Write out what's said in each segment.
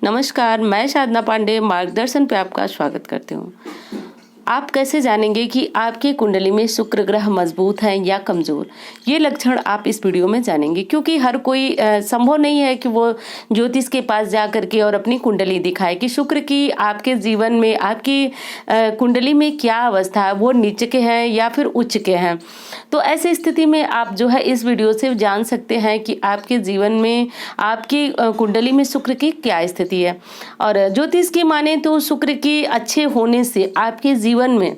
नमस्कार, मैं साधना पांडे मार्गदर्शन पे आपका स्वागत करती हूँ। आप कैसे जानेंगे कि आपकी कुंडली में शुक्र ग्रह मजबूत है या कमजोर? ये लक्षण आप इस वीडियो में जानेंगे, क्योंकि हर कोई संभव नहीं है कि वो ज्योतिष के पास जा करके और अपनी कुंडली दिखाए कि शुक्र की आपके जीवन में आपकी कुंडली में क्या अवस्था है, वो नीच के हैं या फिर उच्च के हैं। तो ऐसी स्थिति में आप जो है इस वीडियो से जान सकते हैं कि आपके जीवन में आपकी कुंडली में शुक्र की क्या स्थिति है। और ज्योतिष की माने तो शुक्र के अच्छे होने से आपके जीवन में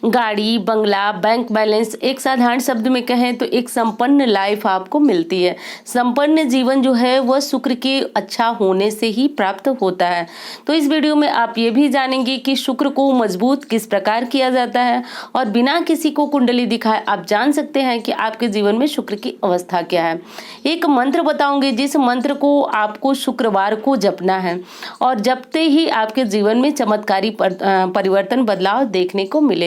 गाड़ी, बंगला, बैंक बैलेंस, एक साधारण शब्द में कहें तो एक संपन्न लाइफ आपको मिलती है। संपन्न जीवन जो है वह शुक्र के अच्छा होने से ही प्राप्त होता है। तो इस वीडियो में आप ये भी जानेंगे कि शुक्र को मजबूत किस प्रकार किया जाता है और बिना किसी को कुंडली दिखाए आप जान सकते हैं कि आपके जीवन में शुक्र की अवस्था क्या है। एक मंत्र बताऊंगी, जिस मंत्र को आपको शुक्रवार को जपना है और जपते ही आपके जीवन में चमत्कारी परिवर्तन, बदलाव देखने को मिलेंगे।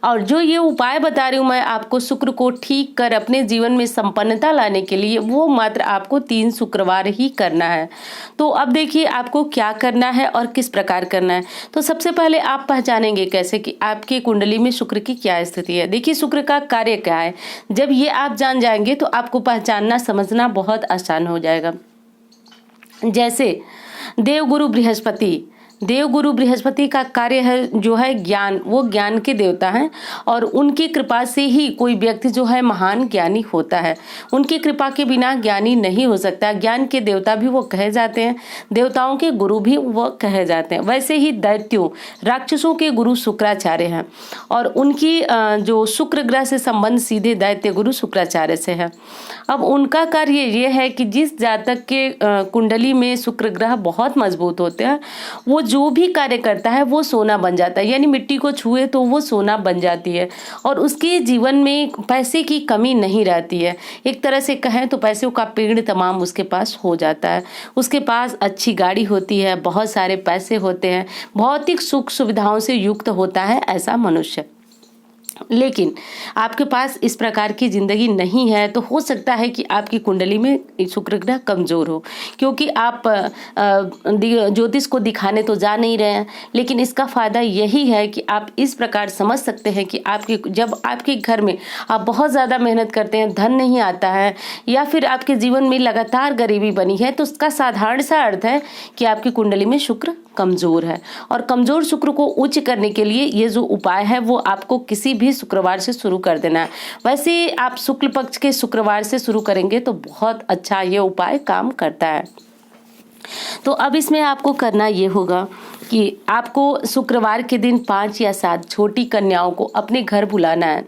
और जो ये उपाय बता रही हूँ मैं आपको शुक्र को ठीक कर अपने जीवन में संपन्नता लाने के लिए, वो मात्र आपको 3 शुक्रवार ही करना है। तो अब देखिए आपको क्या करना है और किस प्रकार करना है। तो सबसे पहले आप पहचानेंगे कैसे कि आपकी कुंडली में शुक्र की क्या स्थिति है। देखिए शुक्र का कार्य क्या है, जब ये आप जान जाएंगे तो आपको पहचानना समझना बहुत आसान हो जाएगा। जैसे देवगुरु बृहस्पति का कार्य है जो है ज्ञान, वो ज्ञान के देवता हैं और उनकी कृपा से ही कोई व्यक्ति जो है महान ज्ञानी होता है। उनकी कृपा के बिना ज्ञानी नहीं हो सकता। ज्ञान के देवता भी वो कहे जाते हैं, देवताओं के गुरु भी वो कहे जाते हैं। वैसे ही दैत्यों, राक्षसों के गुरु शुक्राचार्य हैं और उनकी जो शुक्र ग्रह से संबंध सीधे दैत्य गुरु शुक्राचार्य से है। अब उनका कार्य ये है कि जिस जातक के कुंडली में शुक्र ग्रह बहुत मजबूत होते हैं, वो जो भी कार्य करता है वो सोना बन जाता है। यानी मिट्टी को छुए तो वो सोना बन जाती है और उसके जीवन में पैसे की कमी नहीं रहती है। एक तरह से कहें तो पैसों का पेड़ तमाम उसके पास हो जाता है। उसके पास अच्छी गाड़ी होती है, बहुत सारे पैसे होते हैं, भौतिक सुख सुविधाओं से युक्त होता है ऐसा मनुष्य। लेकिन आपके पास इस प्रकार की जिंदगी नहीं है तो हो सकता है कि आपकी कुंडली में शुक्र ग्रह कमजोर हो, क्योंकि आप ज्योतिष को दिखाने तो जा नहीं रहे हैं। लेकिन इसका फायदा यही है कि आप इस प्रकार समझ सकते हैं कि जब आपके घर में आप बहुत ज्यादा मेहनत करते हैं, धन नहीं आता है या फिर आपके जीवन में लगातार गरीबी बनी है, तो उसका साधारण सा अर्थ है कि आपकी कुंडली में शुक्र कमजोर है। और कमजोर शुक्र को उच्च करने के लिए ये जो उपाय है वो आपको किसी भी शुक्रवार से शुरू कर देना है। वैसे आप शुक्ल पक्ष के शुक्रवार से शुरू करेंगे तो बहुत अच्छा ये उपाय काम करता है। तो अब इसमें आपको करना ये होगा कि आपको शुक्रवार के दिन 5 या 7 छोटी कन्याओं को अपने घर बुलाना है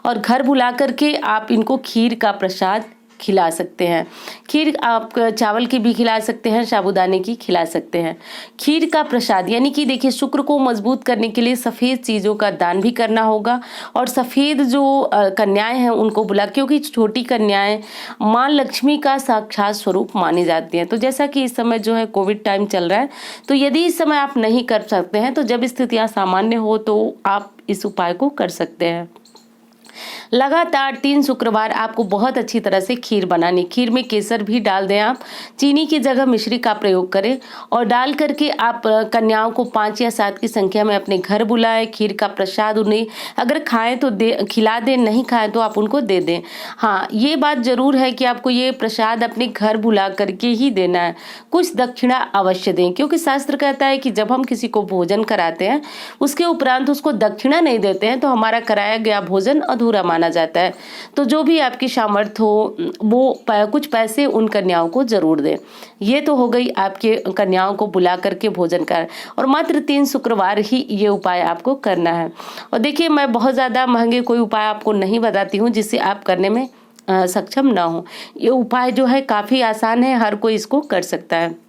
और घर बुला करके आप इनको खीर का प्रसाद खिला सकते हैं। खीर आप चावल की भी खिला सकते हैं, साबूदाने की खिला सकते हैं। खीर का प्रसाद यानी कि देखिए शुक्र को मजबूत करने के लिए सफ़ेद चीज़ों का दान भी करना होगा और सफ़ेद जो कन्याएं हैं उनको बुला, क्योंकि छोटी कन्याएं माँ लक्ष्मी का साक्षात स्वरूप मानी जाती हैं। तो जैसा कि इस समय जो है कोविड टाइम चल रहा है, तो यदि इस समय आप नहीं कर सकते हैं तो जब स्थितियाँ सामान्य हो तो आप इस उपाय को कर सकते हैं। लगातार 3 शुक्रवार आपको बहुत अच्छी तरह से खीर बनानी। खीर में केसर भी डाल दें, आप चीनी की जगह मिश्री का प्रयोग करें और डाल करके आप कन्याओं को 5 या 7 की संख्या में अपने घर बुलाएं। खीर का प्रसाद उन्हें अगर खाएं तो खिला दें, नहीं खाएं तो आप उनको दे दें। हाँ, ये बात जरूर है कि आपको ये प्रसाद अपने घर बुला करके ही देना है। कुछ दक्षिणा अवश्य दें, क्योंकि शास्त्र कहता है कि जब हम किसी को भोजन कराते हैं उसके उपरांत उसको दक्षिणा नहीं देते हैं तो हमारा कराया गया भोजन अधूरा माना जाता है। तो जो भी आपकी सामर्थ्य हो वो कुछ पैसे उन कन्याओं को जरूर दें। ये तो हो गई आपके कन्याओं को बुला करके भोजन कर, और मात्र 3 शुक्रवार ही ये उपाय आपको करना है। और देखिए मैं बहुत ज़्यादा महंगे कोई उपाय आपको नहीं बताती हूँ जिससे आप करने में सक्षम ना हो। ये उपाय जो है काफ़ी आसान है, हर कोई इसको कर सकता है।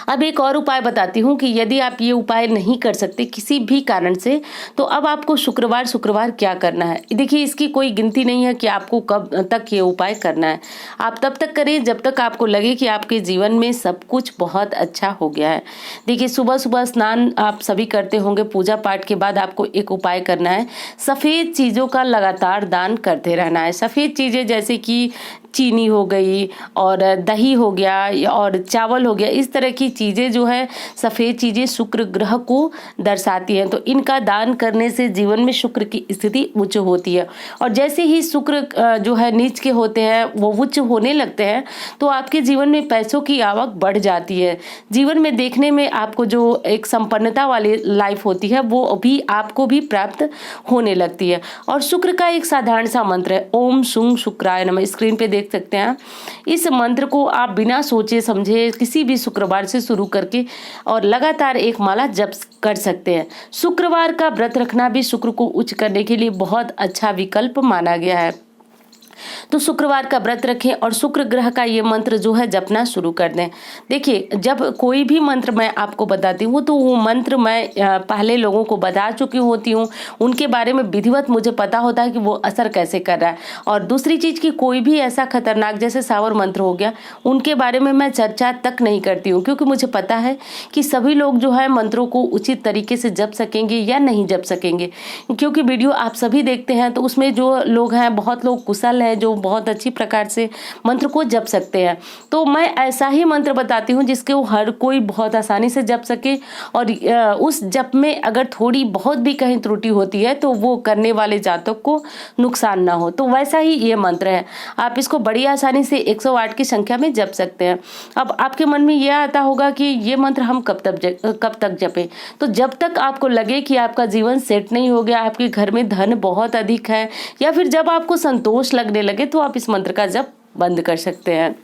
अब एक और उपाय बताती हूँ कि यदि आप ये उपाय नहीं कर सकते किसी भी कारण से, तो अब आपको शुक्रवार शुक्रवार क्या करना है। देखिए इसकी कोई गिनती नहीं है कि आपको कब तक ये उपाय करना है। आप तब तक करें जब तक आपको लगे कि आपके जीवन में सब कुछ बहुत अच्छा हो गया है। देखिए सुबह सुबह स्नान आप सभी करते होंगे, पूजा पाठ के बाद आपको एक उपाय करना है। सफ़ेद चीज़ों का लगातार दान करते रहना है। सफ़ेद चीज़ें जैसे कि चीनी हो गई और दही हो गया और चावल हो गया, इस तरह की चीज़ें जो है सफ़ेद चीज़ें शुक्र ग्रह को दर्शाती हैं। तो इनका दान करने से जीवन में शुक्र की स्थिति उच्च होती है। और जैसे ही शुक्र जो है नीच के होते हैं वो उच्च होने लगते हैं तो आपके जीवन में पैसों की आवक बढ़ जाती है। जीवन में देखने में आपको जो एक संपन्नता वाली लाइफ होती है वो भी आपको भी प्राप्त होने लगती है। और शुक्र का एक साधारण सा मंत्र है, ओम शुं शुक्राय नमः, स्क्रीन पे देख सकते हैं। इस मंत्र को आप बिना सोचे समझे किसी भी शुक्रवार से शुरू करके और लगातार एक माला जप कर सकते हैं। शुक्रवार का व्रत रखना भी शुक्र को उच्च करने के लिए बहुत अच्छा विकल्प माना गया है। तो शुक्रवार का व्रत रखें और शुक्र ग्रह का ये मंत्र जो है जपना शुरू कर दें। देखिए, जब कोई भी मंत्र मैं आपको बताती हूँ तो वो मंत्र मैं पहले लोगों को बता चुकी होती हूँ, उनके बारे में विधिवत मुझे पता होता है कि वो असर कैसे कर रहा है। और दूसरी चीज़ की कोई भी ऐसा खतरनाक जैसे सावर मंत्र हो गया, उनके बारे में मैं चर्चा तक नहीं करती हूँ, क्योंकि मुझे पता है कि सभी लोग जो है मंत्रों को उचित तरीके से जप सकेंगे या नहीं जप सकेंगे। क्योंकि वीडियो आप सभी देखते हैं तो उसमें जो लोग हैं, बहुत लोग कुशल हैं जो बहुत अच्छी प्रकार से मंत्र को जप सकते हैं। तो मैं ऐसा ही मंत्र बताती हूँ जिसको हर कोई बहुत आसानी से जप सके, और उस जप में अगर थोड़ी बहुत भी कहीं त्रुटि होती है तो वो करने वाले जातक को नुकसान ना हो। तो वैसा ही ये मंत्र है, आप इसको बड़ी आसानी से 108 की संख्या में जप सकते हैं। अब आपके मन में यह आता होगा कि ये मंत्र हम कब तक जपें। तो जब तक आपको लगे कि आपका जीवन सेट नहीं हो गया, आपके घर में धन बहुत अधिक है, या फिर जब आपको संतोष लगने लगे, तो आप इस मंत्र का जप बंद कर सकते हैं।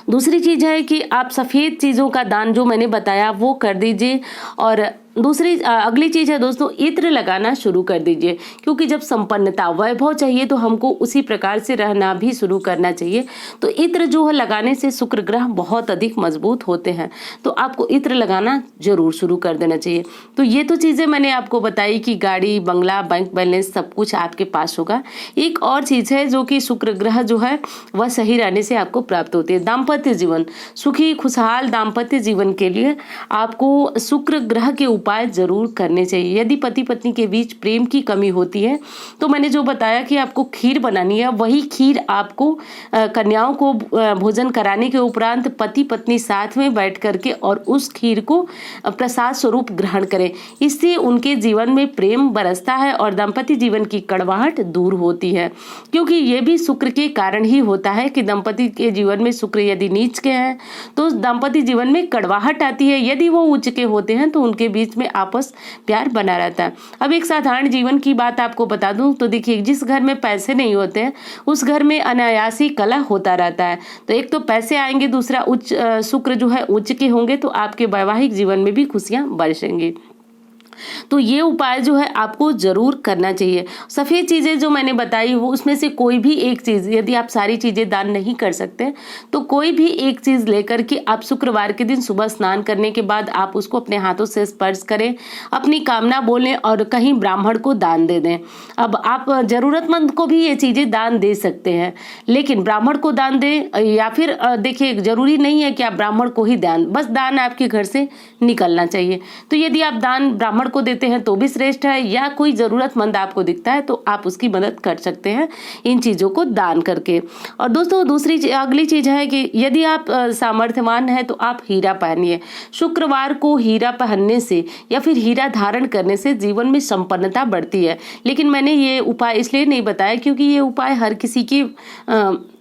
दूसरी चीज है कि आप सफेद चीजों का दान जो मैंने बताया वो कर दीजिए। और दूसरी अगली चीज है दोस्तों, इत्र लगाना शुरू कर दीजिए, क्योंकि जब संपन्नता वैभव चाहिए तो हमको उसी प्रकार से रहना भी शुरू करना चाहिए। तो इत्र जो है लगाने से शुक्र ग्रह बहुत अधिक मजबूत होते हैं, तो आपको इत्र लगाना जरूर शुरू कर देना चाहिए। तो ये तो चीजें मैंने आपको बताई कि गाड़ी, बंगला, बैंक बैलेंस सब कुछ आपके पास होगा। एक और चीज है जो कि शुक्र ग्रह जो है वह सही रहने से आपको प्राप्त होती है, दाम्पत्य जीवन। सुखी खुशहाल दाम्पत्य जीवन के लिए आपको शुक्र ग्रह के उपाय जरूर करने चाहिए। यदि पति पत्नी के बीच प्रेम की कमी होती है तो मैंने जो बताया कि आपको खीर बनानी है, वही खीर आपको कन्याओं को भोजन कराने के उपरांत पति पत्नी साथ में बैठ करके और उस खीर को प्रसाद स्वरूप ग्रहण करें। इससे उनके जीवन में प्रेम बरसता है और दाम्पत्य जीवन की कड़वाहट दूर होती है, क्योंकि ये भी शुक्र के कारण ही होता है कि दंपति के जीवन में शुक्र यदि नीच के हैं तो दाम्पत्य जीवन में कड़वाहट आती है। यदि वो उच्च के होते हैं तो उनके बीच में आपस प्यार बना रहता है। अब एक साधारण जीवन की बात आपको बता दूं तो देखिए, जिस घर में पैसे नहीं होते हैं उस घर में अनायासी कलह होता रहता है। तो एक तो पैसे आएंगे, दूसरा उच्च शुक्र जो है उच्च के होंगे तो आपके वैवाहिक जीवन में भी खुशियां बरसेंगी। तो ये उपाय जो है आपको जरूर करना चाहिए। सफेद चीजें जो मैंने बताई वो उसमें से कोई भी एक चीज, यदि आप सारी चीजें दान नहीं कर सकते तो कोई भी एक चीज लेकर के आप शुक्रवार के दिन सुबह स्नान करने के बाद आप उसको अपने हाथों से स्पर्श करें, अपनी कामना बोलें और कहीं ब्राह्मण को दान दे दें। अब आप जरूरतमंद को भी ये चीजें दान दे सकते हैं, लेकिन ब्राह्मण को दान दें या फिर देखिए, जरूरी नहीं है कि आप ब्राह्मण को ही दान, बस दान आपके घर से निकलना चाहिए। तो यदि आप दान ब्राह्मण को देते हैं तो भी श्रेष्ठ है, या कोई जरूरतमंद आपको दिखता है तो आप उसकी मदद कर सकते हैं इन चीजों को दान करके। और दोस्तों दूसरी अगली चीज है कि यदि आप सामर्थ्यवान हैं तो आप हीरा पहनिए। शुक्रवार को हीरा पहनने से या फिर हीरा धारण करने से जीवन में संपन्नता बढ़ती है। लेकिन मैंने ये उपाय इसलिए नहीं बताया क्योंकि ये उपाय हर किसी की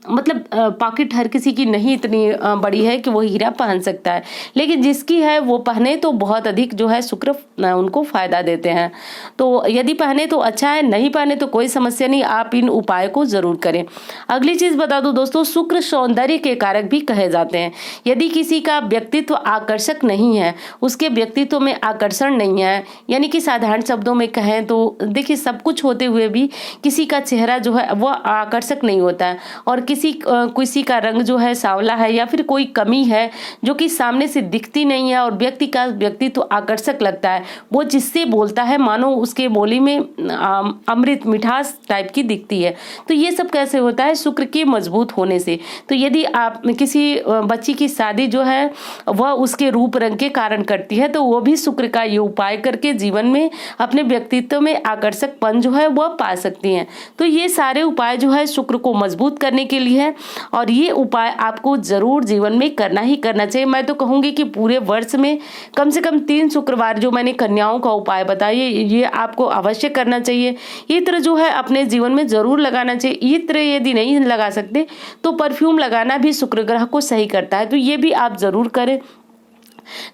मतलब पॉकेट हर किसी की नहीं इतनी बड़ी है कि वो हीरा पहन सकता है, लेकिन जिसकी है वो पहने तो बहुत अधिक जो है शुक्र उनको फायदा देते हैं। तो यदि पहने तो अच्छा है, नहीं पहने तो कोई समस्या नहीं, आप इन उपाय को जरूर करें। अगली चीज बता दूं दोस्तों, शुक्र सौंदर्य के कारक भी कहे जाते हैं। यदि किसी का व्यक्तित्व आकर्षक नहीं है, उसके व्यक्तित्व में आकर्षण नहीं है, यानी कि साधारण शब्दों में कहें तो देखिए, सब कुछ होते हुए भी किसी का चेहरा जो है वो आकर्षक नहीं होता है, और किसी का रंग जो है सांवला है या फिर कोई कमी है जो कि सामने से दिखती नहीं है और व्यक्ति का व्यक्तित्व आकर्षक लगता है, वो जिससे बोलता है मानो उसके बोली में अमृत मिठास टाइप की दिखती है। तो ये सब कैसे होता है? शुक्र के मजबूत होने से। तो यदि आप किसी बच्ची की शादी जो है वह उसके रूप रंग के कारण करती है तो वो भी शुक्र का ये उपाय करके जीवन में अपने व्यक्तित्व में आकर्षकपन जो है वह पा सकती हैं। तो ये सारे उपाय जो है शुक्र को मजबूत करने के के लिए है और ये उपाय आपको ज़रूर जीवन में करना ही करना चाहिए। मैं तो कहूँगी कि पूरे वर्ष में कम से कम 3 शुक्रवार जो मैंने कन्याओं का उपाय बताया ये आपको अवश्य करना चाहिए। इत्र जो है अपने जीवन में ज़रूर लगाना चाहिए। इत्र यदि नहीं लगा सकते तो परफ्यूम लगाना भी शुक्र ग्रह को सही करता है, तो ये भी आप ज़रूर करें।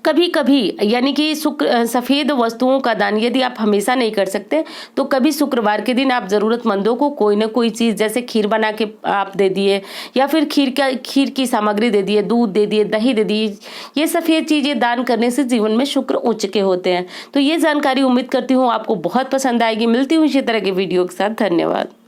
कभी कभी यानी कि सफ़ेद वस्तुओं का दान यदि आप हमेशा नहीं कर सकते तो कभी शुक्रवार के दिन आप ज़रूरतमंदों को कोई ना कोई चीज़ जैसे खीर बना के आप दे दिए या फिर खीर की सामग्री दे दिए, दूध दे दिए, दही दे दिए। ये सफ़ेद चीज़ें दान करने से जीवन में शुक्र उच्च के होते हैं। तो ये जानकारी उम्मीद करती हूँ आपको बहुत पसंद आएगी। मिलती हूँ इसी तरह के वीडियो के साथ। धन्यवाद।